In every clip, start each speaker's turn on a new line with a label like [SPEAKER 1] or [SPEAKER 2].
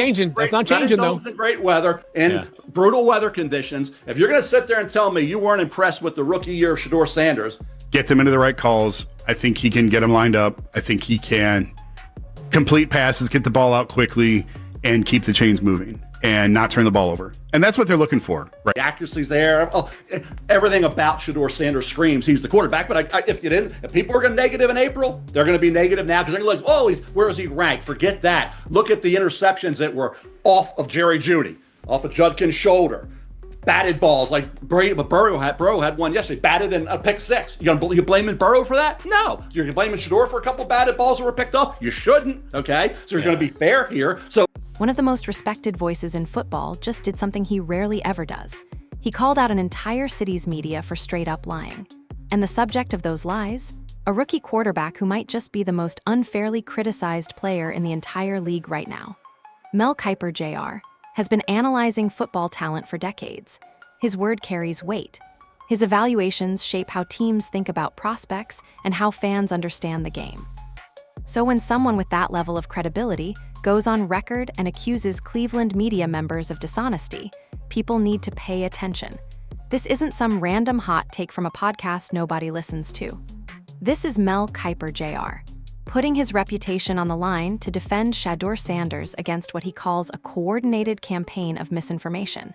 [SPEAKER 1] changing. That's not changing, though.
[SPEAKER 2] In great weather and brutal weather conditions. If you're going to sit there and tell me you weren't impressed with the rookie year of Shadeur Sanders,
[SPEAKER 3] get them into the right calls. I think he can get them lined up. I think he can complete passes, get the ball out quickly, and keep the chains moving and not turn the ball over. And that's what they're looking for. Right?
[SPEAKER 2] The accuracy's there. Oh, everything about Shadeur Sanders screams he's the quarterback. But if people are going to negative in April, they're going to be negative now because they're going to be like, where is he ranked? Forget that. Look at the interceptions that were off of Jerry Jeudy, off of Judkin's shoulder. Batted balls like Burrow had one yesterday, batted in a pick six. You blaming Burrow for that? No. You're blaming Shador for a couple batted balls that were picked off? You shouldn't, okay? So you're going to be fair here. So
[SPEAKER 4] one of the most respected voices in football just did something he rarely ever does. He called out an entire city's media for straight-up lying. And the subject of those lies? A rookie quarterback who might just be the most unfairly criticized player in the entire league right now. Mel Kiper Jr. has been analyzing football talent for decades. His word carries weight. His evaluations shape how teams think about prospects and how fans understand the game. So when someone with that level of credibility goes on record and accuses Cleveland media members of dishonesty, people need to pay attention. This isn't some random hot take from a podcast nobody listens to. This is Mel Kiper Jr., putting his reputation on the line to defend Shadeur Sanders against what he calls a coordinated campaign of misinformation.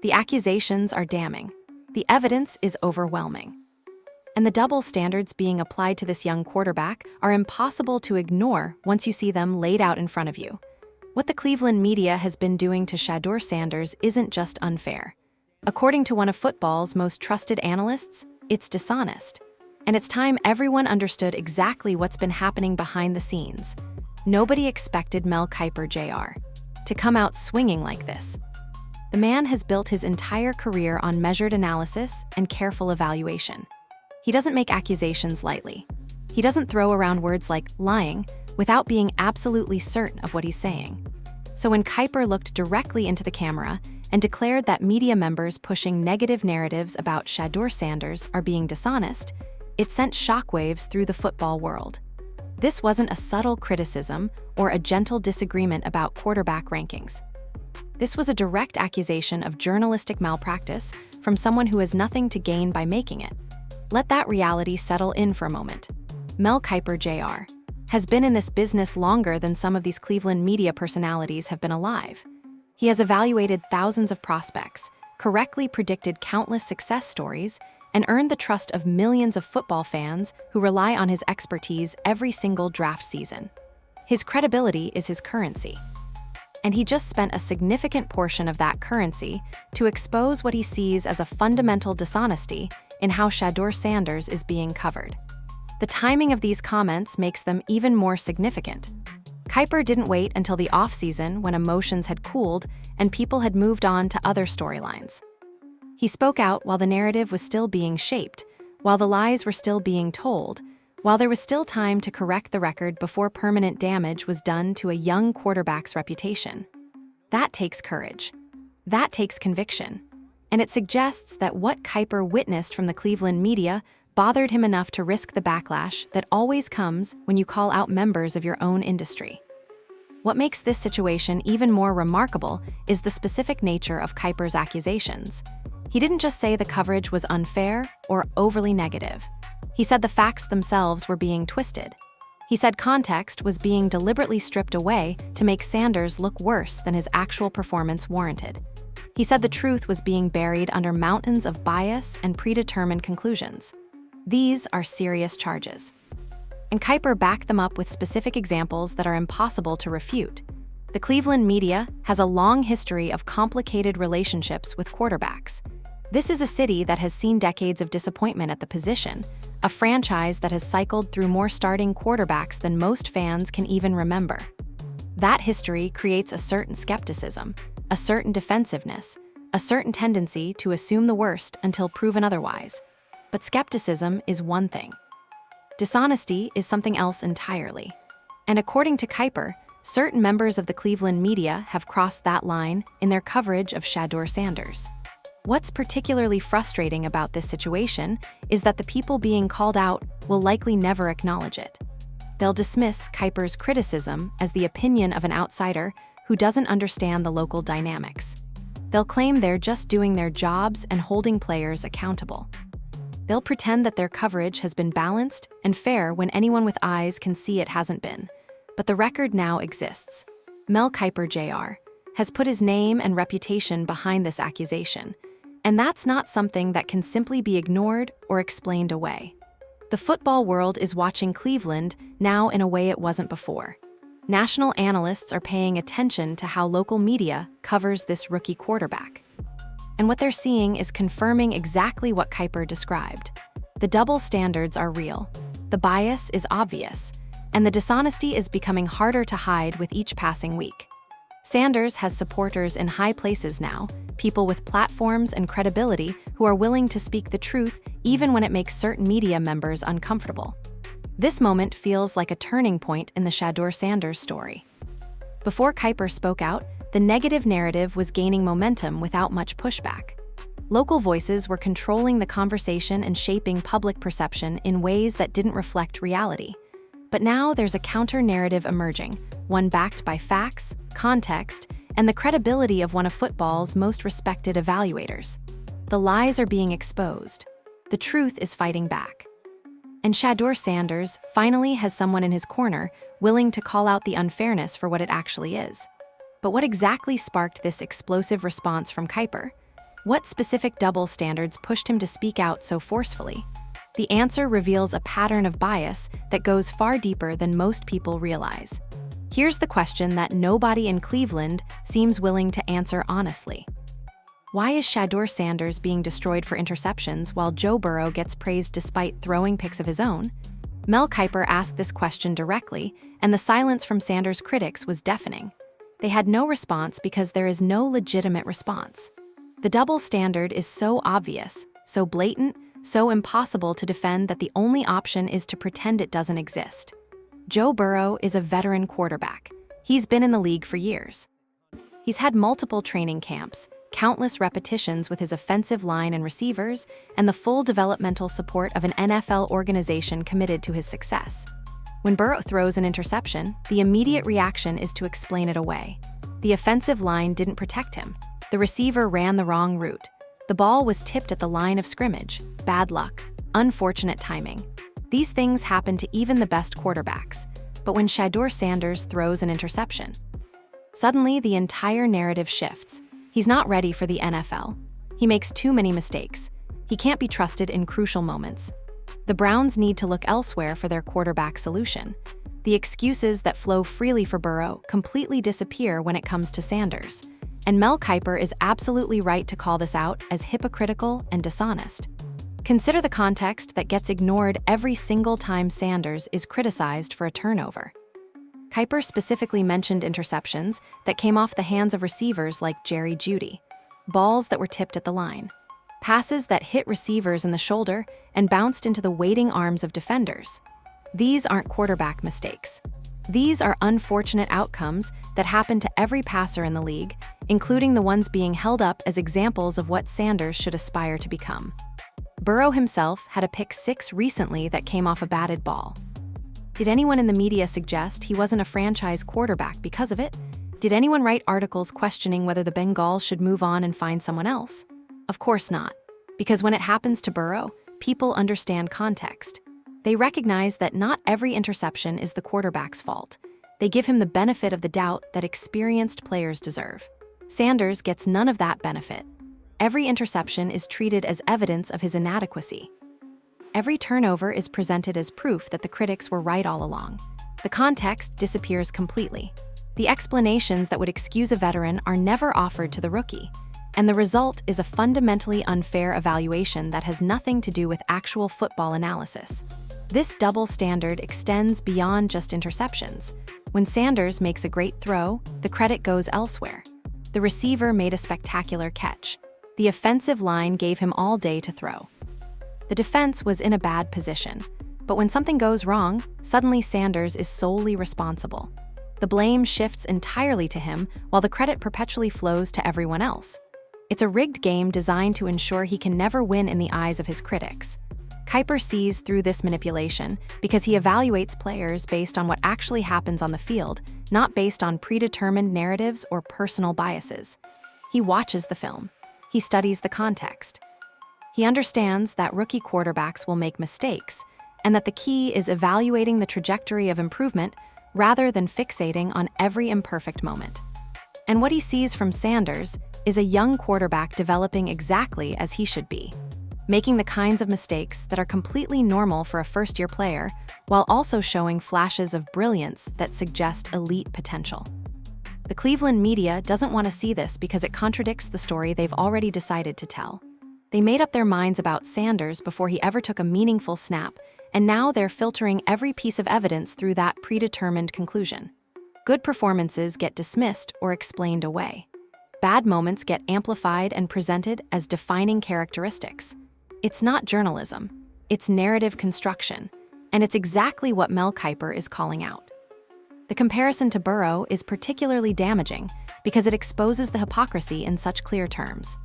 [SPEAKER 4] The accusations are damning. The evidence is overwhelming. And the double standards being applied to this young quarterback are impossible to ignore once you see them laid out in front of you. What the Cleveland media has been doing to Shadeur Sanders isn't just unfair. According to one of football's most trusted analysts, it's dishonest. And it's time everyone understood exactly what's been happening behind the scenes. Nobody expected Mel Kiper Jr. to come out swinging like this. The man has built his entire career on measured analysis and careful evaluation. He doesn't make accusations lightly. He doesn't throw around words like lying without being absolutely certain of what he's saying. So when Kiper looked directly into the camera and declared that media members pushing negative narratives about Shadeur Sanders are being dishonest, it sent shockwaves through the football world. This wasn't a subtle criticism or a gentle disagreement about quarterback rankings. This was a direct accusation of journalistic malpractice from someone who has nothing to gain by making it. Let that reality settle in for a moment. Mel Kiper Jr. has been in this business longer than some of these Cleveland media personalities have been alive. He has evaluated thousands of prospects, correctly predicted countless success stories, and earned the trust of millions of football fans who rely on his expertise every single draft season. His credibility is his currency. And he just spent a significant portion of that currency to expose what he sees as a fundamental dishonesty in how Shadeur Sanders is being covered. The timing of these comments makes them even more significant. Kiper didn't wait until the offseason when emotions had cooled and people had moved on to other storylines. He spoke out while the narrative was still being shaped, while the lies were still being told, while there was still time to correct the record before permanent damage was done to a young quarterback's reputation. That takes courage. That takes conviction. And it suggests that what Kiper witnessed from the Cleveland media bothered him enough to risk the backlash that always comes when you call out members of your own industry. What makes this situation even more remarkable is the specific nature of Kiper's accusations. He didn't just say the coverage was unfair or overly negative. He said the facts themselves were being twisted. He said context was being deliberately stripped away to make Sanders look worse than his actual performance warranted. He said the truth was being buried under mountains of bias and predetermined conclusions. These are serious charges. And Kiper backed them up with specific examples that are impossible to refute. The Cleveland media has a long history of complicated relationships with quarterbacks. This is a city that has seen decades of disappointment at the position, a franchise that has cycled through more starting quarterbacks than most fans can even remember. That history creates a certain skepticism, a certain defensiveness, a certain tendency to assume the worst until proven otherwise. But skepticism is one thing. Dishonesty is something else entirely. And according to Kiper, certain members of the Cleveland media have crossed that line in their coverage of Shadeur Sanders. What's particularly frustrating about this situation is that the people being called out will likely never acknowledge it. They'll dismiss Kiper's criticism as the opinion of an outsider who doesn't understand the local dynamics. They'll claim they're just doing their jobs and holding players accountable. They'll pretend that their coverage has been balanced and fair when anyone with eyes can see it hasn't been. But the record now exists. Mel Kiper Jr. has put his name and reputation behind this accusation, and that's not something that can simply be ignored or explained away. The football world is watching Cleveland now in a way it wasn't before. National analysts are paying attention to how local media covers this rookie quarterback. And what they're seeing is confirming exactly what Kiper described. The double standards are real, the bias is obvious, and the dishonesty is becoming harder to hide with each passing week. Sanders has supporters in high places now, people with platforms and credibility who are willing to speak the truth even when it makes certain media members uncomfortable. This moment feels like a turning point in the Shadeur Sanders story. Before Kiper spoke out, the negative narrative was gaining momentum without much pushback. Local voices were controlling the conversation and shaping public perception in ways that didn't reflect reality. But now there's a counter-narrative emerging, one backed by facts, context, and the credibility of one of football's most respected evaluators. The lies are being exposed. The truth is fighting back. And Shadeur Sanders finally has someone in his corner willing to call out the unfairness for what it actually is. But what exactly sparked this explosive response from Kiper? What specific double standards pushed him to speak out so forcefully? The answer reveals a pattern of bias that goes far deeper than most people realize. Here's the question that nobody in Cleveland seems willing to answer honestly. Why is Shadeur Sanders being destroyed for interceptions while Joe Burrow gets praised despite throwing picks of his own? Mel Kiper asked this question directly, and the silence from Sanders' critics was deafening. They had no response because there is no legitimate response. The double standard is so obvious, so blatant, so impossible to defend that the only option is to pretend it doesn't exist. Joe Burrow is a veteran quarterback. He's been in the league for years. He's had multiple training camps, countless repetitions with his offensive line and receivers, and the full developmental support of an NFL organization committed to his success. When Burrow throws an interception, the immediate reaction is to explain it away. The offensive line didn't protect him. The receiver ran the wrong route. The ball was tipped at the line of scrimmage. Bad luck. Unfortunate timing. These things happen to even the best quarterbacks. But when Shadeur Sanders throws an interception, suddenly the entire narrative shifts. He's not ready for the NFL. He makes too many mistakes. He can't be trusted in crucial moments. The Browns need to look elsewhere for their quarterback solution. The excuses that flow freely for Burrow completely disappear when it comes to Sanders. And Mel Kiper is absolutely right to call this out as hypocritical and dishonest. Consider the context that gets ignored every single time Sanders is criticized for a turnover. Kiper specifically mentioned interceptions that came off the hands of receivers like Jerry Jeudy, balls that were tipped at the line, passes that hit receivers in the shoulder and bounced into the waiting arms of defenders. These aren't quarterback mistakes. These are unfortunate outcomes that happen to every passer in the league, including the ones being held up as examples of what Sanders should aspire to become. Burrow himself had a pick six recently that came off a batted ball. Did anyone in the media suggest he wasn't a franchise quarterback because of it? Did anyone write articles questioning whether the Bengals should move on and find someone else? Of course not, because when it happens to Burrow, people understand context. They recognize that not every interception is the quarterback's fault. They give him the benefit of the doubt that experienced players deserve. Sanders gets none of that benefit. Every interception is treated as evidence of his inadequacy. Every turnover is presented as proof that the critics were right all along. The context disappears completely. The explanations that would excuse a veteran are never offered to the rookie. And the result is a fundamentally unfair evaluation that has nothing to do with actual football analysis. This double standard extends beyond just interceptions. When Sanders makes a great throw, the credit goes elsewhere. The receiver made a spectacular catch. The offensive line gave him all day to throw. The defense was in a bad position. But when something goes wrong, suddenly Sanders is solely responsible. The blame shifts entirely to him, while the credit perpetually flows to everyone else. It's a rigged game designed to ensure he can never win in the eyes of his critics. Kiper sees through this manipulation because he evaluates players based on what actually happens on the field, not based on predetermined narratives or personal biases. He watches the film. He studies the context. He understands that rookie quarterbacks will make mistakes, and that the key is evaluating the trajectory of improvement rather than fixating on every imperfect moment. And what he sees from Sanders is a young quarterback developing exactly as he should be, making the kinds of mistakes that are completely normal for a first-year player, while also showing flashes of brilliance that suggest elite potential. The Cleveland media doesn't want to see this because it contradicts the story they've already decided to tell. They made up their minds about Sanders before he ever took a meaningful snap, and now they're filtering every piece of evidence through that predetermined conclusion. Good performances get dismissed or explained away. Bad moments get amplified and presented as defining characteristics. It's not journalism, it's narrative construction, and it's exactly what Mel Kiper is calling out. The comparison to Burrow is particularly damaging because it exposes the hypocrisy in such clear terms.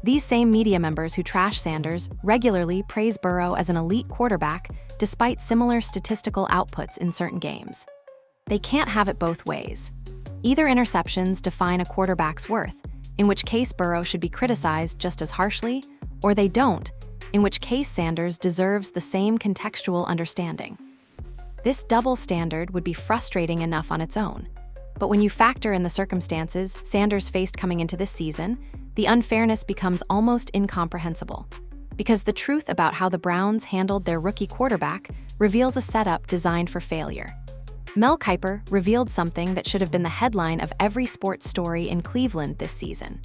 [SPEAKER 4] These same media members who trash Sanders regularly praise Burrow as an elite quarterback despite similar statistical outputs in certain games. They can't have it both ways. Either interceptions define a quarterback's worth, in which case Burrow should be criticized just as harshly, or they don't, in which case Sanders deserves the same contextual understanding. This double standard would be frustrating enough on its own. But when you factor in the circumstances Sanders faced coming into this season, the unfairness becomes almost incomprehensible. Because the truth about how the Browns handled their rookie quarterback reveals a setup designed for failure. Mel Kiper revealed something that should have been the headline of every sports story in Cleveland this season.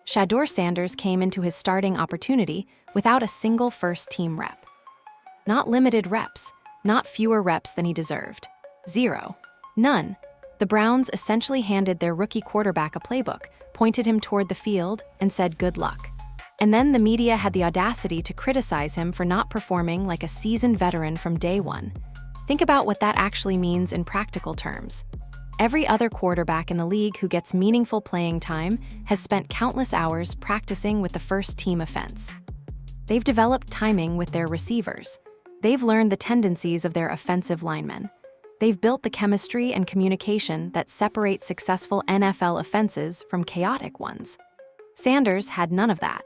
[SPEAKER 4] Shadeur Sanders came into his starting opportunity without a single first-team rep. Not limited reps, not fewer reps than he deserved. 0. None. The Browns essentially handed their rookie quarterback a playbook, pointed him toward the field, and said good luck. And then the media had the audacity to criticize him for not performing like a seasoned veteran from day one. Think about what that actually means in practical terms. Every other quarterback in the league who gets meaningful playing time has spent countless hours practicing with the first-team offense. They've developed timing with their receivers. They've learned the tendencies of their offensive linemen. They've built the chemistry and communication that separate successful NFL offenses from chaotic ones. Sanders had none of that.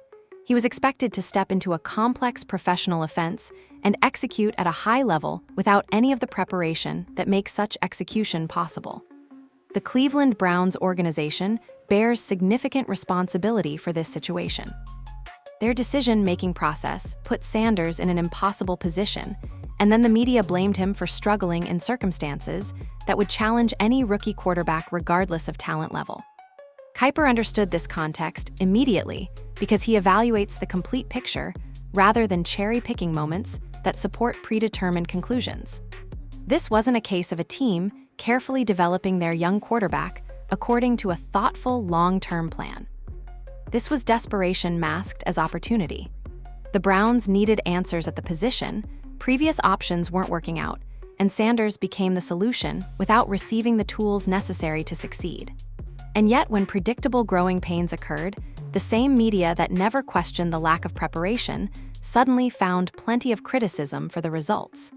[SPEAKER 4] He was expected to step into a complex professional offense and execute at a high level without any of the preparation that makes such execution possible. The Cleveland Browns organization bears significant responsibility for this situation. Their decision-making process put Sanders in an impossible position, and then the media blamed him for struggling in circumstances that would challenge any rookie quarterback regardless of talent level. Kiper understood this context immediately because he evaluates the complete picture rather than cherry-picking moments that support predetermined conclusions. This wasn't a case of a team carefully developing their young quarterback according to a thoughtful long-term plan. This was desperation masked as opportunity. The Browns needed answers at the position, previous options weren't working out, and Sanders became the solution without receiving the tools necessary to succeed. And yet, when predictable growing pains occurred, the same media that never questioned the lack of preparation suddenly found plenty of criticism for the results.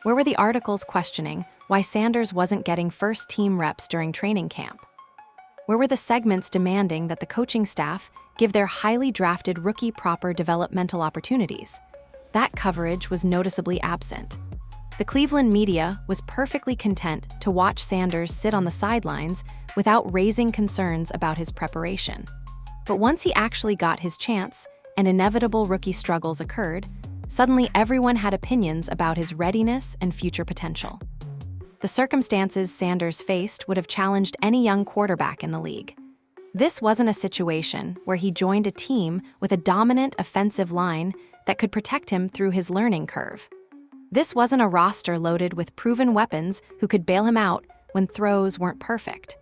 [SPEAKER 4] Where were the articles questioning why Sanders wasn't getting first-team reps during training camp? Where were the segments demanding that the coaching staff give their highly drafted rookie proper developmental opportunities? That coverage was noticeably absent. The Cleveland media was perfectly content to watch Sanders sit on the sidelines without raising concerns about his preparation. But once he actually got his chance and inevitable rookie struggles occurred, suddenly everyone had opinions about his readiness and future potential. The circumstances Sanders faced would have challenged any young quarterback in the league. This wasn't a situation where he joined a team with a dominant offensive line that could protect him through his learning curve. This wasn't a roster loaded with proven weapons who could bail him out when throws weren't perfect.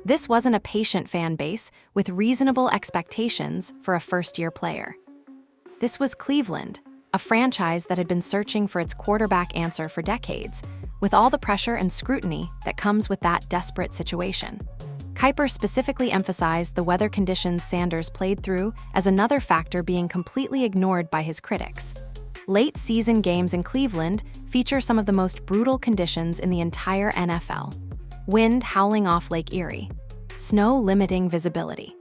[SPEAKER 4] This wasn't a patient fan base with reasonable expectations for a first-year player. This was Cleveland, a franchise that had been searching for its quarterback answer for decades, with all the pressure and scrutiny that comes with that desperate situation. Kiper specifically emphasized the weather conditions Sanders played through as another factor being completely ignored by his critics. Late-season games in Cleveland feature some of the most brutal conditions in the entire NFL. wind howling off Lake Erie, snow limiting visibility,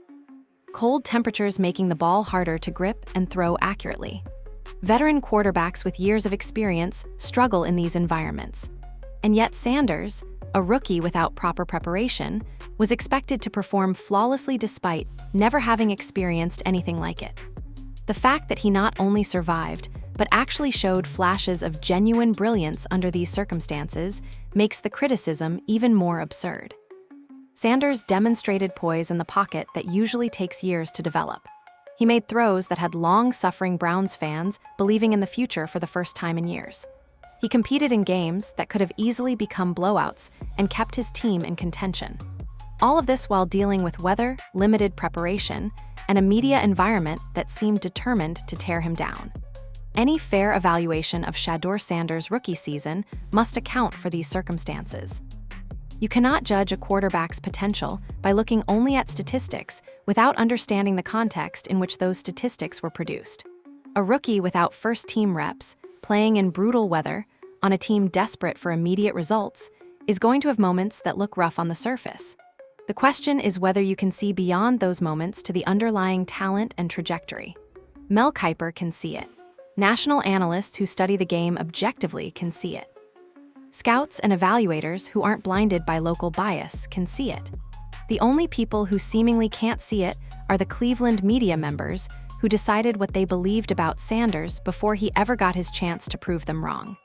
[SPEAKER 4] cold temperatures making the ball harder to grip and throw accurately. Veteran quarterbacks with years of experience struggle in these environments. And yet Sanders, a rookie without proper preparation, was expected to perform flawlessly despite never having experienced anything like it. The fact that he not only survived, but actually showed flashes of genuine brilliance under these circumstances makes the criticism even more absurd. Sanders demonstrated poise in the pocket that usually takes years to develop. He made throws that had long-suffering Browns fans believing in the future for the first time in years. He competed in games that could have easily become blowouts and kept his team in contention. All of this while dealing with weather, limited preparation, and a media environment that seemed determined to tear him down. Any fair evaluation of Shadeur Sanders' rookie season must account for these circumstances. You cannot judge a quarterback's potential by looking only at statistics without understanding the context in which those statistics were produced. A rookie without first-team reps, playing in brutal weather, on a team desperate for immediate results, is going to have moments that look rough on the surface. The question is whether you can see beyond those moments to the underlying talent and trajectory. Mel Kiper can see it. National analysts who study the game objectively can see it. Scouts and evaluators who aren't blinded by local bias can see it. The only people who seemingly can't see it are the Cleveland media members who decided what they believed about Sanders before he ever got his chance to prove them wrong.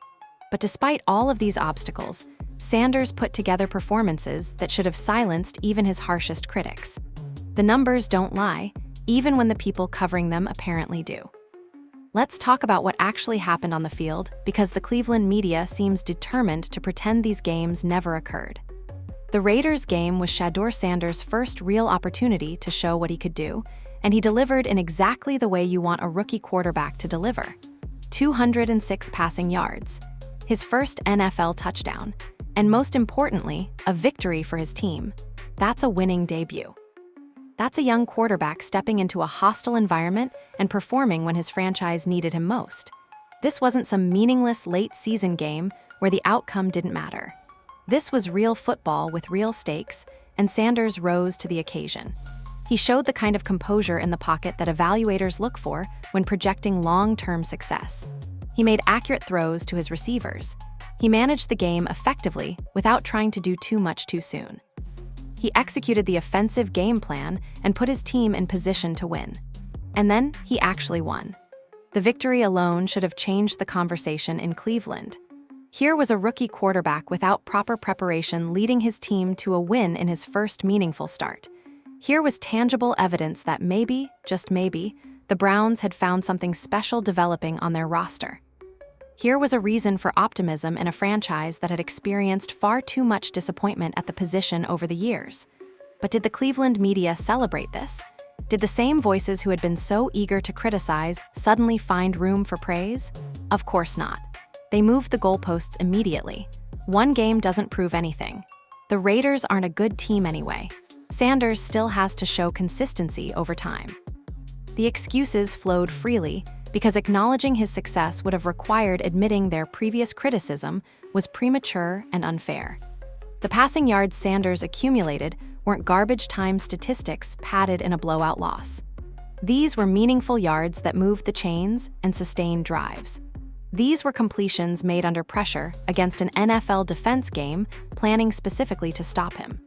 [SPEAKER 4] But despite all of these obstacles, Sanders put together performances that should have silenced even his harshest critics. The numbers don't lie, even when the people covering them apparently do. Let's talk about what actually happened on the field, because the Cleveland media seems determined to pretend these games never occurred. The Raiders game was Shadeur Sanders' first real opportunity to show what he could do, and he delivered in exactly the way you want a rookie quarterback to deliver. 206 passing yards, his first NFL touchdown, and most importantly, a victory for his team. That's a winning debut. That's a young quarterback stepping into a hostile environment and performing when his franchise needed him most. This wasn't some meaningless late-season game where the outcome didn't matter. This was real football with real stakes, and Sanders rose to the occasion. He showed the kind of composure in the pocket that evaluators look for when projecting long-term success. He made accurate throws to his receivers. He managed the game effectively without trying to do too much too soon. He executed the offensive game plan and put his team in position to win. And then he actually won. The victory alone should have changed the conversation in Cleveland. Here was a rookie quarterback without proper preparation leading his team to a win in his first meaningful start. Here was tangible evidence that maybe, just maybe, the Browns had found something special developing on their roster. Here was a reason for optimism in a franchise that had experienced far too much disappointment at the position over the years. But did the Cleveland media celebrate this? Did the same voices who had been so eager to criticize suddenly find room for praise? Of course not. They moved the goalposts immediately. One game doesn't prove anything. The Raiders aren't a good team anyway. Sanders still has to show consistency over time. The excuses flowed freely because acknowledging his success would have required admitting their previous criticism was premature and unfair. The passing yards Sanders accumulated weren't garbage time statistics padded in a blowout loss. These were meaningful yards that moved the chains and sustained drives. These were completions made under pressure against an NFL defense game planning specifically to stop him.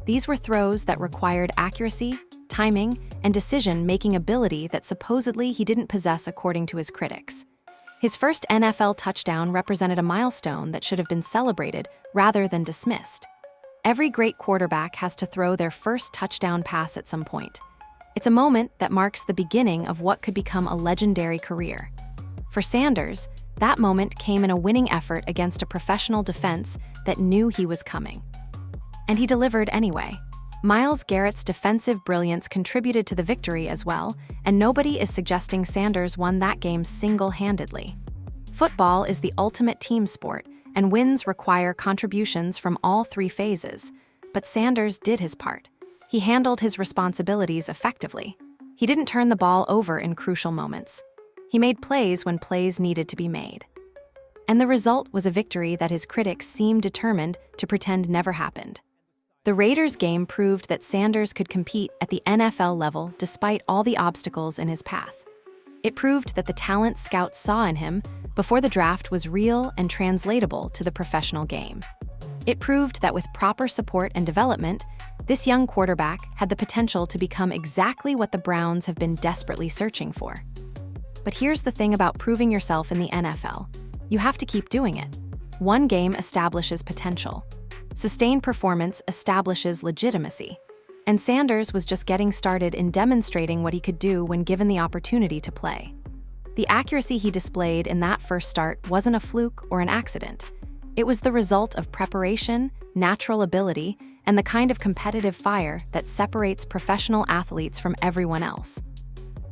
[SPEAKER 4] These were throws that required accuracy, timing, and decision-making ability that supposedly he didn't possess according to his critics. His first NFL touchdown represented a milestone that should have been celebrated rather than dismissed. Every great quarterback has to throw their first touchdown pass at some point. It's a moment that marks the beginning of what could become a legendary career. For Sanders, that moment came in a winning effort against a professional defense that knew he was coming. And he delivered anyway. Myles Garrett's defensive brilliance contributed to the victory as well, and nobody is suggesting Sanders won that game single-handedly. Football is the ultimate team sport, and wins require contributions from all three phases. But Sanders did his part. He handled his responsibilities effectively. He didn't turn the ball over in crucial moments. He made plays when plays needed to be made. And the result was a victory that his critics seemed determined to pretend never happened. The Raiders game proved that Sanders could compete at the NFL level despite all the obstacles in his path. It proved that the talent scouts saw in him before the draft was real and translatable to the professional game. It proved that with proper support and development, this young quarterback had the potential to become exactly what the Browns have been desperately searching for. But here's the thing about proving yourself in the NFL. You have to keep doing it. One game establishes potential. Sustained performance establishes legitimacy. And Sanders was just getting started in demonstrating what he could do when given the opportunity to play. The accuracy he displayed in that first start wasn't a fluke or an accident. It was the result of preparation, natural ability, and the kind of competitive fire that separates professional athletes from everyone else.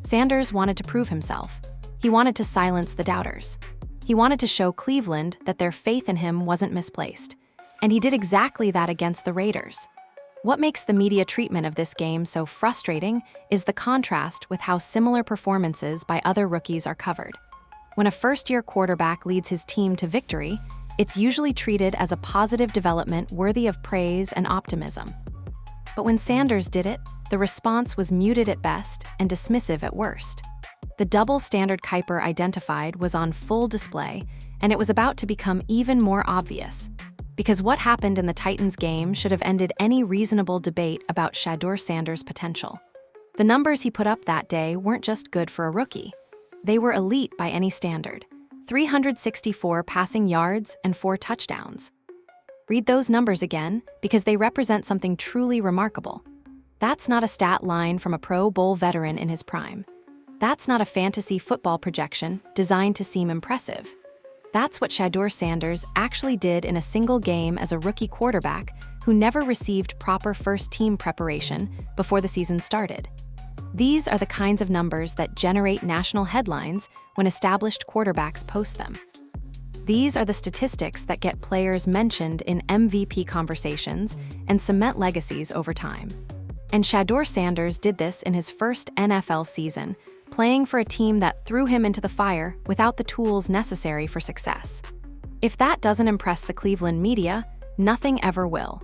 [SPEAKER 4] Sanders wanted to prove himself. He wanted to silence the doubters. He wanted to show Cleveland that their faith in him wasn't misplaced. And he did exactly that against the Raiders. What makes the media treatment of this game so frustrating is the contrast with how similar performances by other rookies are covered. When a first-year quarterback leads his team to victory, it's usually treated as a positive development worthy of praise and optimism. But when Sanders did it, the response was muted at best and dismissive at worst. The double standard Kiper identified was on full display, and it was about to become even more obvious. Because what happened in the Titans game should have ended any reasonable debate about Shadeur Sanders' potential. The numbers he put up that day weren't just good for a rookie. They were elite by any standard. 364 passing yards and 4 touchdowns. Read those numbers again, because they represent something truly remarkable. That's not a stat line from a Pro Bowl veteran in his prime. That's not a fantasy football projection designed to seem impressive. That's what Shadeur Sanders actually did in a single game as a rookie quarterback who never received proper first-team preparation before the season started. These are the kinds of numbers that generate national headlines when established quarterbacks post them. These are the statistics that get players mentioned in MVP conversations and cement legacies over time. And Shadeur Sanders did this in his first NFL season, playing for a team that threw him into the fire without the tools necessary for success. If that doesn't impress the Cleveland media, nothing ever will.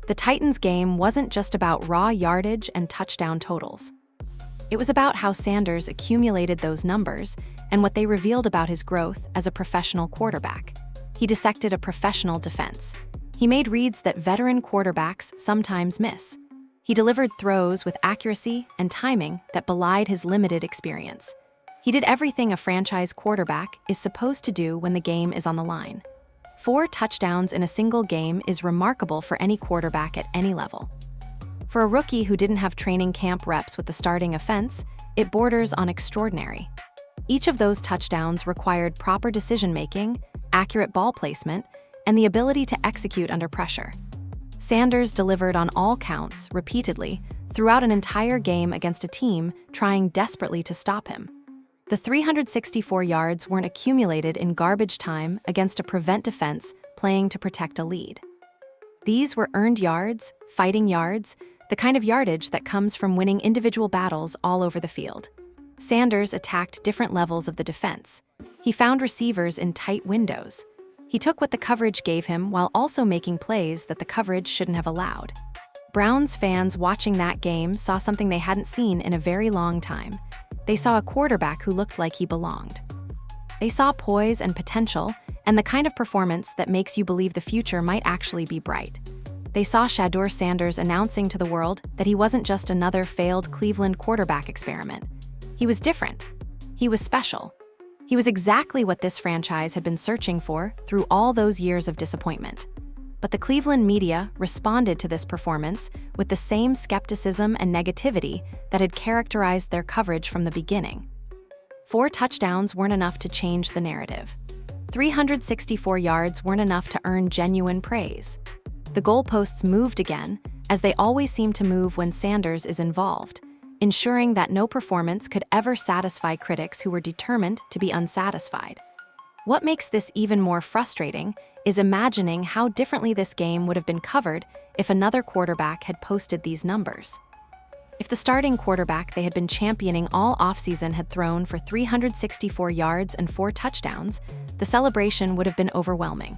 [SPEAKER 4] The Titans game wasn't just about raw yardage and touchdown totals. It was about how Sanders accumulated those numbers and what they revealed about his growth as a professional quarterback. He dissected a professional defense. He made reads that veteran quarterbacks sometimes miss. He delivered throws with accuracy and timing that belied his limited experience. He did everything a franchise quarterback is supposed to do when the game is on the line. 4 touchdowns in a single game is remarkable for any quarterback at any level. For a rookie who didn't have training camp reps with the starting offense, it borders on extraordinary. Each of those touchdowns required proper decision-making, accurate ball placement, and the ability to execute under pressure. Sanders delivered on all counts, repeatedly, throughout an entire game against a team trying desperately to stop him. The 364 yards weren't accumulated in garbage time against a prevent defense playing to protect a lead. These were earned yards, fighting yards, the kind of yardage that comes from winning individual battles all over the field. Sanders attacked different levels of the defense. He found receivers in tight windows. He took what the coverage gave him while also making plays that the coverage shouldn't have allowed. Browns fans watching that game saw something they hadn't seen in a very long time. They saw a quarterback who looked like he belonged. They saw poise and potential, and the kind of performance that makes you believe the future might actually be bright. They saw Shadeur Sanders announcing to the world that he wasn't just another failed Cleveland quarterback experiment. He was different. He was special. He was exactly what this franchise had been searching for through all those years of disappointment. But the Cleveland media responded to this performance with the same skepticism and negativity that had characterized their coverage from the beginning. 4 touchdowns weren't enough to change the narrative. 364 yards weren't enough to earn genuine praise. The goalposts moved again, as they always seem to move when Sanders is involved, ensuring that no performance could ever satisfy critics who were determined to be unsatisfied. What makes this even more frustrating is imagining how differently this game would have been covered if another quarterback had posted these numbers. If the starting quarterback they had been championing all offseason had thrown for 364 yards and 4 touchdowns, the celebration would have been overwhelming.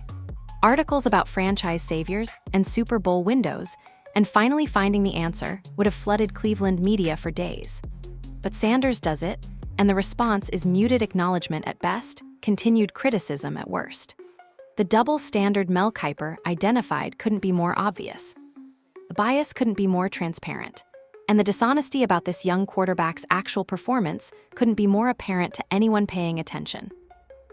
[SPEAKER 4] Articles about franchise saviors and Super Bowl windows, and finally finding the answer, would have flooded Cleveland media for days. But Sanders does it, and the response is muted acknowledgement at best, continued criticism at worst. The double standard Mel Kiper identified couldn't be more obvious. The bias couldn't be more transparent. And the dishonesty about this young quarterback's actual performance couldn't be more apparent to anyone paying attention.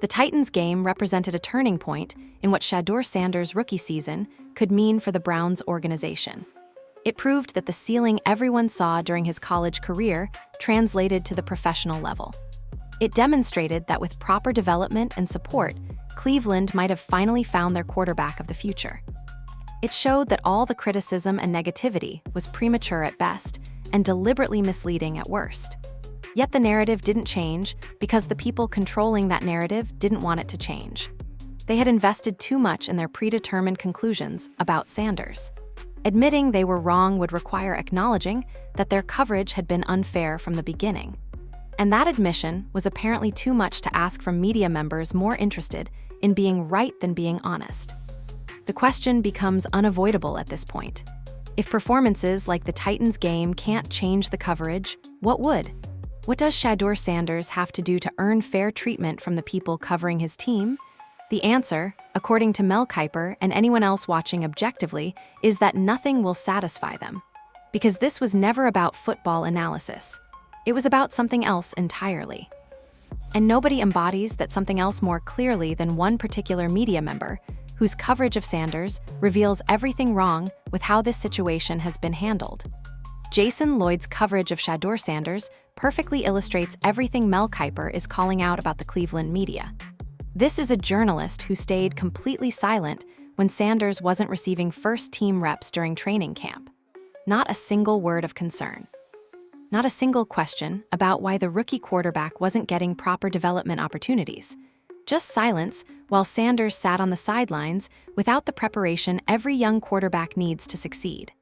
[SPEAKER 4] The Titans game represented a turning point in what Shadeur Sanders' rookie season could mean for the Browns organization. It proved that the ceiling everyone saw during his college career translated to the professional level. It demonstrated that with proper development and support, Cleveland might have finally found their quarterback of the future. It showed that all the criticism and negativity was premature at best and deliberately misleading at worst. Yet the narrative didn't change because the people controlling that narrative didn't want it to change. They had invested too much in their predetermined conclusions about Sanders. Admitting they were wrong would require acknowledging that their coverage had been unfair from the beginning. And that admission was apparently too much to ask from media members more interested in being right than being honest. The question becomes unavoidable at this point. If performances like the Titans game can't change the coverage, what would? What does Shadeur Sanders have to do to earn fair treatment from the people covering his team? The answer, according to Mel Kiper and anyone else watching objectively, is that nothing will satisfy them. Because this was never about football analysis. It was about something else entirely. And nobody embodies that something else more clearly than one particular media member, whose coverage of Sanders reveals everything wrong with how this situation has been handled. Jason Lloyd's coverage of Shadeur Sanders perfectly illustrates everything Mel Kiper is calling out about the Cleveland media. This is a journalist who stayed completely silent when Sanders wasn't receiving first-team reps during training camp. Not a single word of concern. Not a single question about why the rookie quarterback wasn't getting proper development opportunities. Just silence while Sanders sat on the sidelines without the preparation every young quarterback needs to succeed.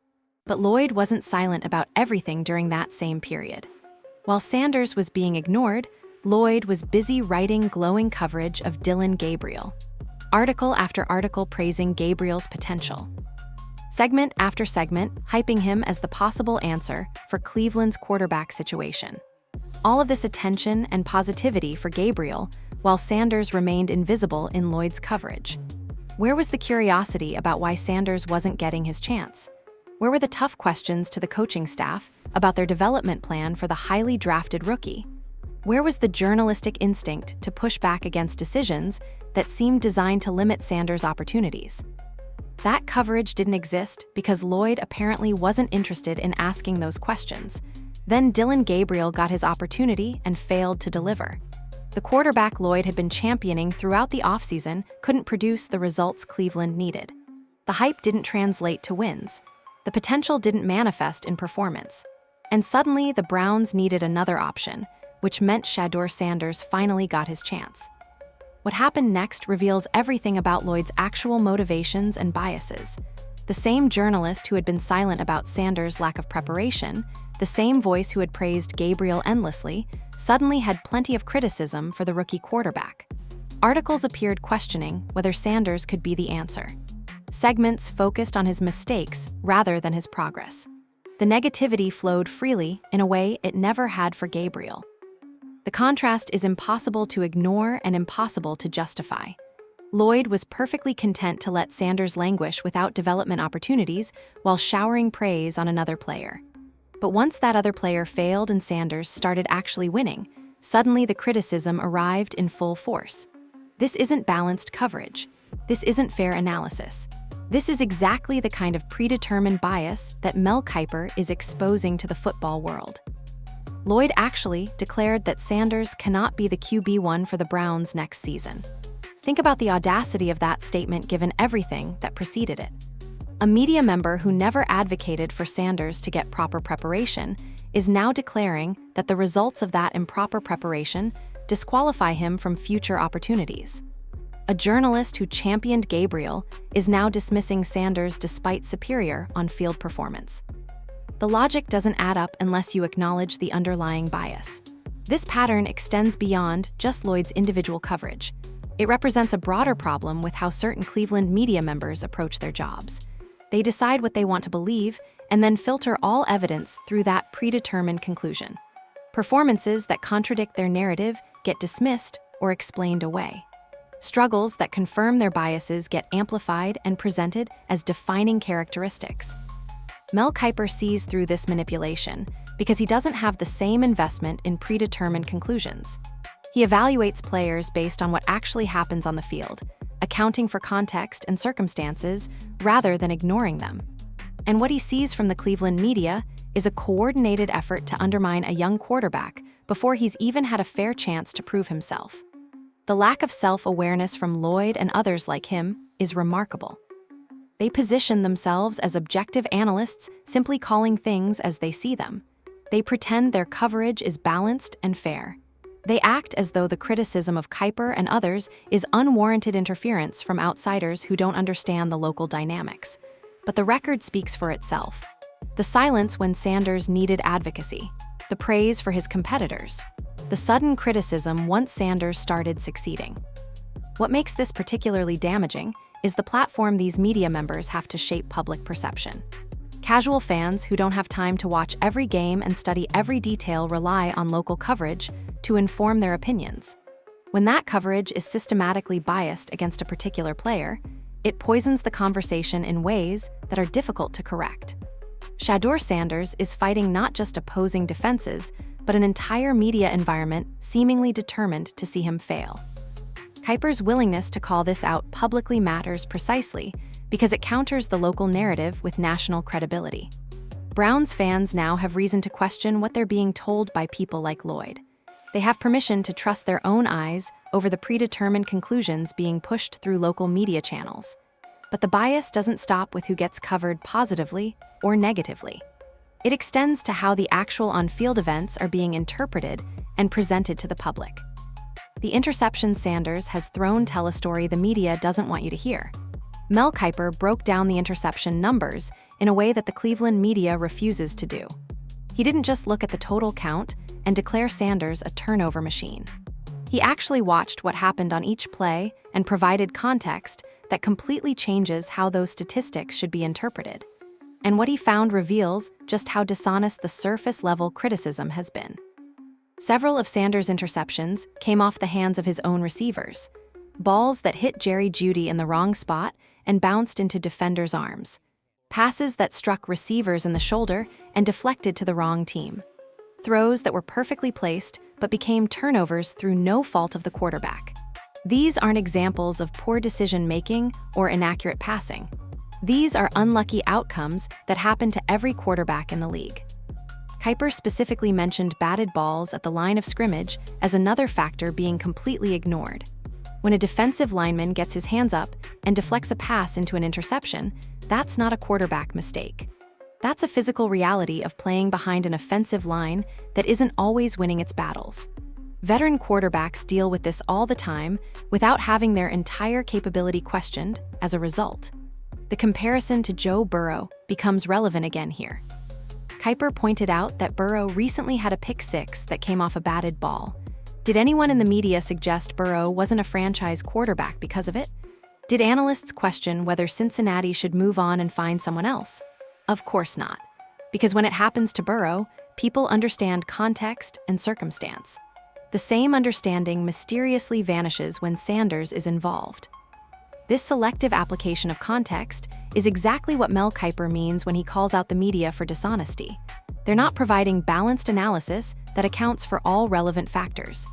[SPEAKER 4] But Lloyd wasn't silent about everything during that same period. While Sanders was being ignored, Lloyd was busy writing glowing coverage of Dillon Gabriel. Article after article praising Gabriel's potential. Segment after segment hyping him as the possible answer for Cleveland's quarterback situation. All of this attention and positivity for Gabriel while Sanders remained invisible in Lloyd's coverage. Where was the curiosity about why Sanders wasn't getting his chance? Where were the tough questions to the coaching staff about their development plan for the highly drafted rookie? Where was the journalistic instinct to push back against decisions that seemed designed to limit Sanders' opportunities? That coverage didn't exist because Lloyd apparently wasn't interested in asking those questions. Then Dillon Gabriel got his opportunity and failed to deliver. The quarterback Lloyd had been championing throughout the offseason couldn't produce the results Cleveland needed. The hype didn't translate to wins. The potential didn't manifest in performance. And suddenly the Browns needed another option, which meant Shadeur Sanders finally got his chance. What happened next reveals everything about Lloyd's actual motivations and biases. The same journalist who had been silent about Sanders' lack of preparation, the same voice who had praised Gabriel endlessly, suddenly had plenty of criticism for the rookie quarterback. Articles appeared questioning whether Sanders could be the answer. Segments focused on his mistakes rather than his progress. The negativity flowed freely in a way it never had for Gabriel. The contrast is impossible to ignore and impossible to justify. Lloyd was perfectly content to let Sanders languish without development opportunities while showering praise on another player. But once that other player failed and Sanders started actually winning, suddenly the criticism arrived in full force. This isn't balanced coverage. This isn't fair analysis. This is exactly the kind of predetermined bias that Mel Kiper is exposing to the football world. Lloyd actually declared that Sanders cannot be the QB1 for the Browns next season. Think about the audacity of that statement given everything that preceded it. A media member who never advocated for Sanders to get proper preparation is now declaring that the results of that improper preparation disqualify him from future opportunities. A journalist who championed Gabriel is now dismissing Sanders despite superior on-field performance. The logic doesn't add up unless you acknowledge the underlying bias. This pattern extends beyond just Lloyd's individual coverage. It represents a broader problem with how certain Cleveland media members approach their jobs. They decide what they want to believe and then filter all evidence through that predetermined conclusion. Performances that contradict their narrative get dismissed or explained away. Struggles that confirm their biases get amplified and presented as defining characteristics. Mel Kiper sees through this manipulation because he doesn't have the same investment in predetermined conclusions. He evaluates players based on what actually happens on the field, accounting for context and circumstances rather than ignoring them. And what he sees from the Cleveland media is a coordinated effort to undermine a young quarterback before he's even had a fair chance to prove himself. The lack of self-awareness from Lloyd and others like him is remarkable. They position themselves as objective analysts, simply calling things as they see them. They pretend their coverage is balanced and fair. They act as though the criticism of Kiper and others is unwarranted interference from outsiders who don't understand the local dynamics. But the record speaks for itself. The silence when Sanders needed advocacy, the praise for his competitors, the sudden criticism once Sanders started succeeding. What makes this particularly damaging is the platform these media members have to shape public perception. Casual fans who don't have time to watch every game and study every detail rely on local coverage to inform their opinions. When that coverage is systematically biased against a particular player, it poisons the conversation in ways that are difficult to correct. Shadeur Sanders is fighting not just opposing defenses, but an entire media environment seemingly determined to see him fail. Kiper's willingness to call this out publicly matters precisely because it counters the local narrative with national credibility. Browns fans now have reason to question what they're being told by people like Lloyd. They have permission to trust their own eyes over the predetermined conclusions being pushed through local media channels. But the bias doesn't stop with who gets covered positively or negatively. It extends to how the actual on-field events are being interpreted and presented to the public. The interception Sanders has thrown tell a story the media doesn't want you to hear. Mel Kiper broke down the interception numbers in a way that the Cleveland media refuses to do. He didn't just look at the total count and declare Sanders a turnover machine. He actually watched what happened on each play and provided context that completely changes how those statistics should be interpreted. And what he found reveals just how dishonest the surface-level criticism has been. Several of Sanders' interceptions came off the hands of his own receivers, balls that hit Jerry Jeudy in the wrong spot and bounced into defenders' arms, passes that struck receivers in the shoulder and deflected to the wrong team, throws that were perfectly placed but became turnovers through no fault of the quarterback. These aren't examples of poor decision-making or inaccurate passing. These are unlucky outcomes that happen to every quarterback in the league. Kiper specifically mentioned batted balls at the line of scrimmage as another factor being completely ignored. When a defensive lineman gets his hands up and deflects a pass into an interception, that's not a quarterback mistake. That's a physical reality of playing behind an offensive line that isn't always winning its battles. Veteran quarterbacks deal with this all the time without having their entire capability questioned as a result. The comparison to Joe Burrow becomes relevant again here. Kiper pointed out that Burrow recently had a pick six that came off a batted ball. Did anyone in the media suggest Burrow wasn't a franchise quarterback because of it? Did analysts question whether Cincinnati should move on and find someone else? Of course not. Because when it happens to Burrow, people understand context and circumstance. The same understanding mysteriously vanishes when Sanders is involved. This selective application of context is exactly what Mel Kiper means when he calls out the media for dishonesty. They're not providing balanced analysis that accounts for all relevant factors.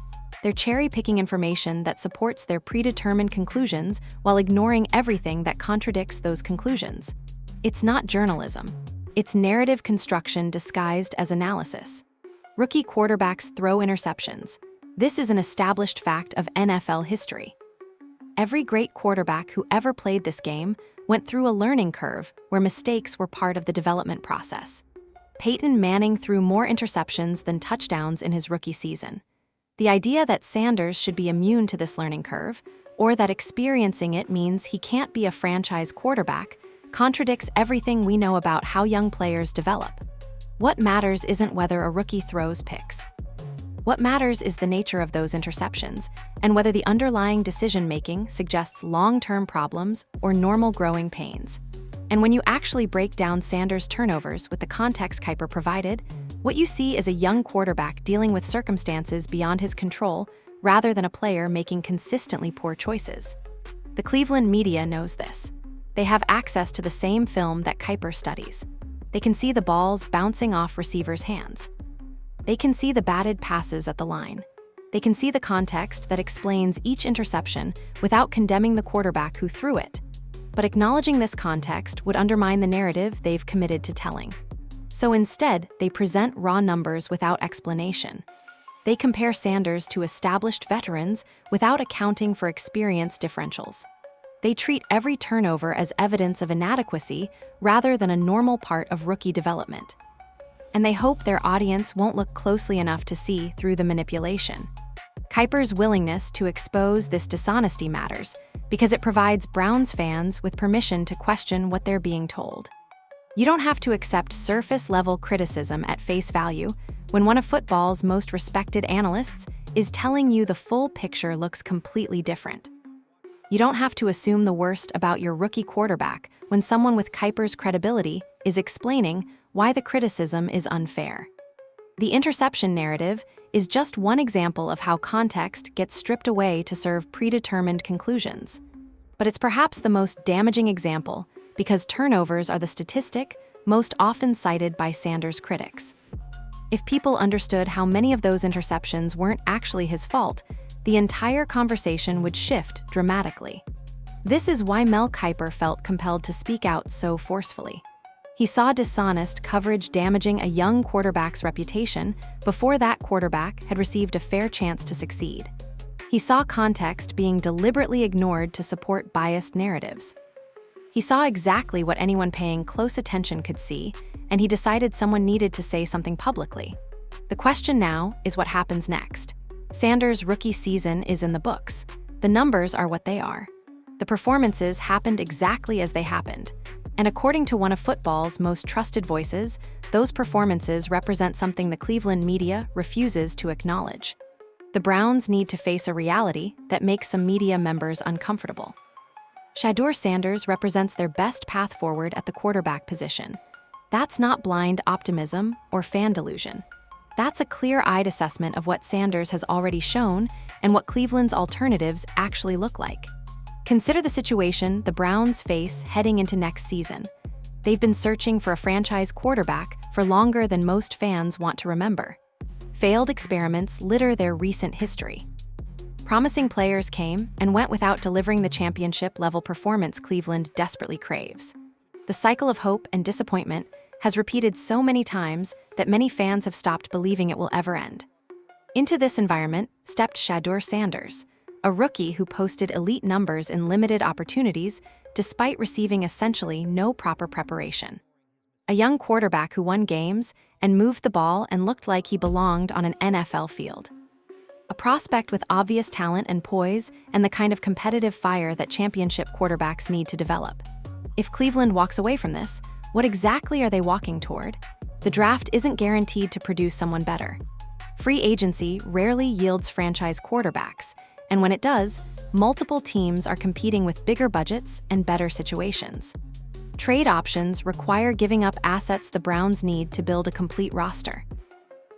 [SPEAKER 4] They're cherry-picking information that supports their predetermined conclusions while ignoring everything that contradicts those conclusions. It's not journalism. It's narrative construction disguised as analysis. Rookie quarterbacks throw interceptions. This is an established fact of NFL history. Every great quarterback who ever played this game went through a learning curve where mistakes were part of the development process. Peyton Manning threw more interceptions than touchdowns in his rookie season. The idea that Sanders should be immune to this learning curve, or that experiencing it means he can't be a franchise quarterback, contradicts everything we know about how young players develop. What matters isn't whether a rookie throws picks. What matters is the nature of those interceptions and whether the underlying decision-making suggests long-term problems or normal growing pains. And when you actually break down Sanders' turnovers with the context Kiper provided, what you see is a young quarterback dealing with circumstances beyond his control rather than a player making consistently poor choices. The Cleveland media knows this. They have access to the same film that Kiper studies. They can see the balls bouncing off receivers' hands. They can see the batted passes at the line. They can see the context that explains each interception without condemning the quarterback who threw it. But acknowledging this context would undermine the narrative they've committed to telling. So instead, they present raw numbers without explanation. They compare Sanders to established veterans without accounting for experience differentials. They treat every turnover as evidence of inadequacy rather than a normal part of rookie development. And they hope their audience won't look closely enough to see through the manipulation. Kiper's willingness to expose this dishonesty matters because it provides Browns fans with permission to question what they're being told. You don't have to accept surface-level criticism at face value when one of football's most respected analysts is telling you the full picture looks completely different. You don't have to assume the worst about your rookie quarterback when someone with Kiper's credibility is explaining why the criticism is unfair. The interception narrative is just one example of how context gets stripped away to serve predetermined conclusions. But it's perhaps the most damaging example because turnovers are the statistic most often cited by Sanders' critics. If people understood how many of those interceptions weren't actually his fault, the entire conversation would shift dramatically. This is why Mel Kiper felt compelled to speak out so forcefully. He saw dishonest coverage damaging a young quarterback's reputation before that quarterback had received a fair chance to succeed. He saw context being deliberately ignored to support biased narratives. He saw exactly what anyone paying close attention could see, and he decided someone needed to say something publicly. The question now is what happens next. Sanders' rookie season is in the books. The numbers are what they are. The performances happened exactly as they happened. And according to one of football's most trusted voices, those performances represent something the Cleveland media refuses to acknowledge. The Browns need to face a reality that makes some media members uncomfortable. Shadeur Sanders represents their best path forward at the quarterback position. That's not blind optimism or fan delusion. That's a clear-eyed assessment of what Sanders has already shown and what Cleveland's alternatives actually look like. Consider the situation the Browns face heading into next season. They've been searching for a franchise quarterback for longer than most fans want to remember. Failed experiments litter their recent history. Promising players came and went without delivering the championship-level performance Cleveland desperately craves. The cycle of hope and disappointment has repeated so many times that many fans have stopped believing it will ever end. Into this environment stepped Shadeur Sanders, a rookie who posted elite numbers in limited opportunities despite receiving essentially no proper preparation. A young quarterback who won games and moved the ball and looked like he belonged on an NFL field. A prospect with obvious talent and poise and the kind of competitive fire that championship quarterbacks need to develop. If Cleveland walks away from this, what exactly are they walking toward? The draft isn't guaranteed to produce someone better. Free agency rarely yields franchise quarterbacks, and when it does, multiple teams are competing with bigger budgets and better situations. Trade options require giving up assets the Browns need to build a complete roster.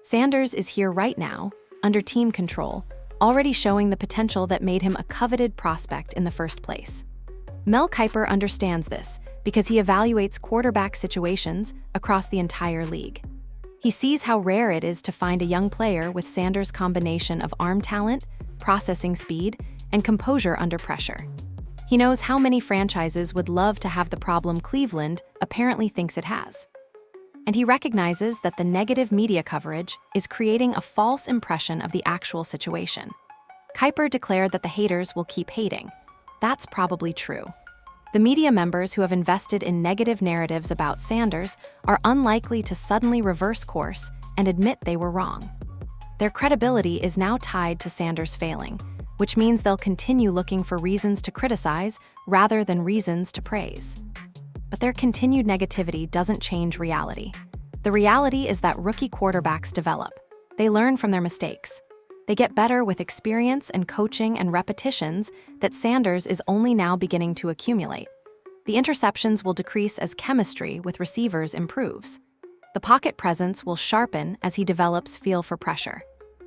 [SPEAKER 4] Sanders is here right now, under team control, already showing the potential that made him a coveted prospect in the first place. Mel Kiper understands this because he evaluates quarterback situations across the entire league. He sees how rare it is to find a young player with Sanders' combination of arm talent, processing speed, and composure under pressure. He knows how many franchises would love to have the problem Cleveland apparently thinks it has. And he recognizes that the negative media coverage is creating a false impression of the actual situation. Kiper declared that the haters will keep hating. That's probably true. The media members who have invested in negative narratives about Sanders are unlikely to suddenly reverse course and admit they were wrong. Their credibility is now tied to Sanders failing, which means they'll continue looking for reasons to criticize rather than reasons to praise. But their continued negativity doesn't change reality. The reality is that rookie quarterbacks develop. They learn from their mistakes. They get better with experience and coaching and repetitions that Sanders is only now beginning to accumulate. The interceptions will decrease as chemistry with receivers improves. The pocket presence will sharpen as he develops feel for pressure.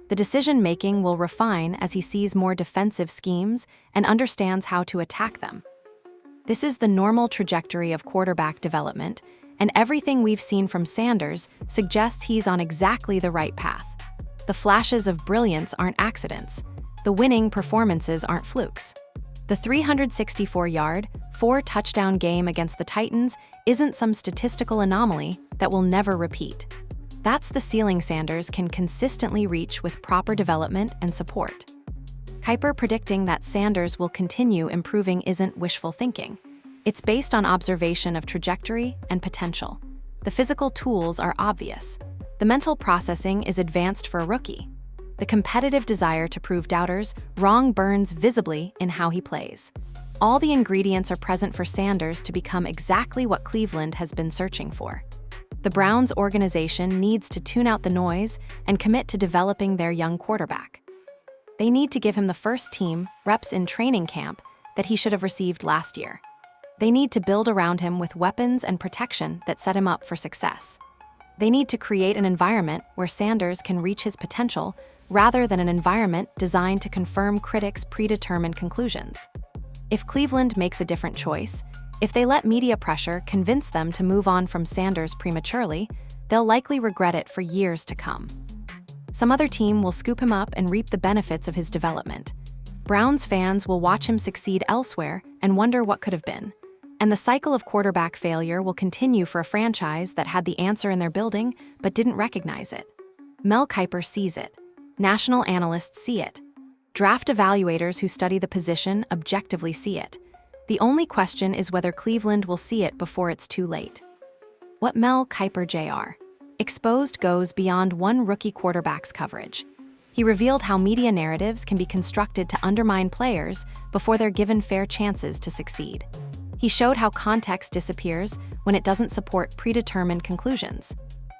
[SPEAKER 4] The decision-making will refine as he sees more defensive schemes and understands how to attack them. This is the normal trajectory of quarterback development, and everything we've seen from Sanders suggests he's on exactly the right path. The flashes of brilliance aren't accidents. The winning performances aren't flukes. The 364-yard, 4-touchdown game against the Titans isn't some statistical anomaly that will never repeat. That's the ceiling Sanders can consistently reach with proper development and support. Kiper predicting that Sanders will continue improving isn't wishful thinking. It's based on observation of trajectory and potential. The physical tools are obvious. The mental processing is advanced for a rookie. The competitive desire to prove doubters wrong burns visibly in how he plays. All the ingredients are present for Sanders to become exactly what Cleveland has been searching for. The Browns organization needs to tune out the noise and commit to developing their young quarterback. They need to give him the first team reps in training camp that he should have received last year. They need to build around him with weapons and protection that set him up for success. They need to create an environment where Sanders can reach his potential rather than an environment designed to confirm critics' predetermined conclusions. If Cleveland makes a different choice, if they let media pressure convince them to move on from Sanders prematurely, they'll likely regret it for years to come. Some other team will scoop him up and reap the benefits of his development. Browns fans will watch him succeed elsewhere and wonder what could have been. And the cycle of quarterback failure will continue for a franchise that had the answer in their building but didn't recognize it. Mel Kiper sees it. National analysts see it. Draft evaluators who study the position objectively see it. The only question is whether Cleveland will see it before it's too late. What Mel Kiper Jr. exposed goes beyond one rookie quarterback's coverage. He revealed how media narratives can be constructed to undermine players before they're given fair chances to succeed. He showed how context disappears when it doesn't support predetermined conclusions.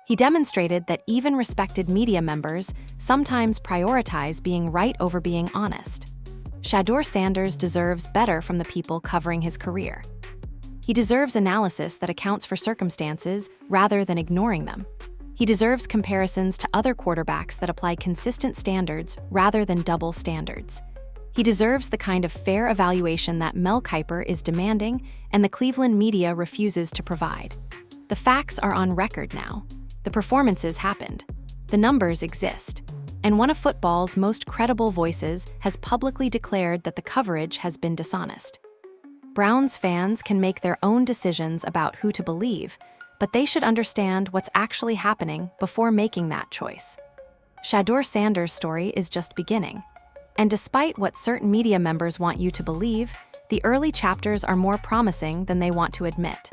[SPEAKER 4] He demonstrated that even respected media members sometimes prioritize being right over being honest. Shadeur Sanders deserves better from the people covering his career. He deserves analysis that accounts for circumstances rather than ignoring them. He deserves comparisons to other quarterbacks that apply consistent standards rather than double standards. He deserves the kind of fair evaluation that Mel Kiper is demanding and the Cleveland media refuses to provide. The facts are on record now. The performances happened. The numbers exist. And one of football's most credible voices has publicly declared that the coverage has been dishonest. Browns fans can make their own decisions about who to believe, but they should understand what's actually happening before making that choice. Shadeur Sanders' story is just beginning. And despite what certain media members want you to believe, the early chapters are more promising than they want to admit.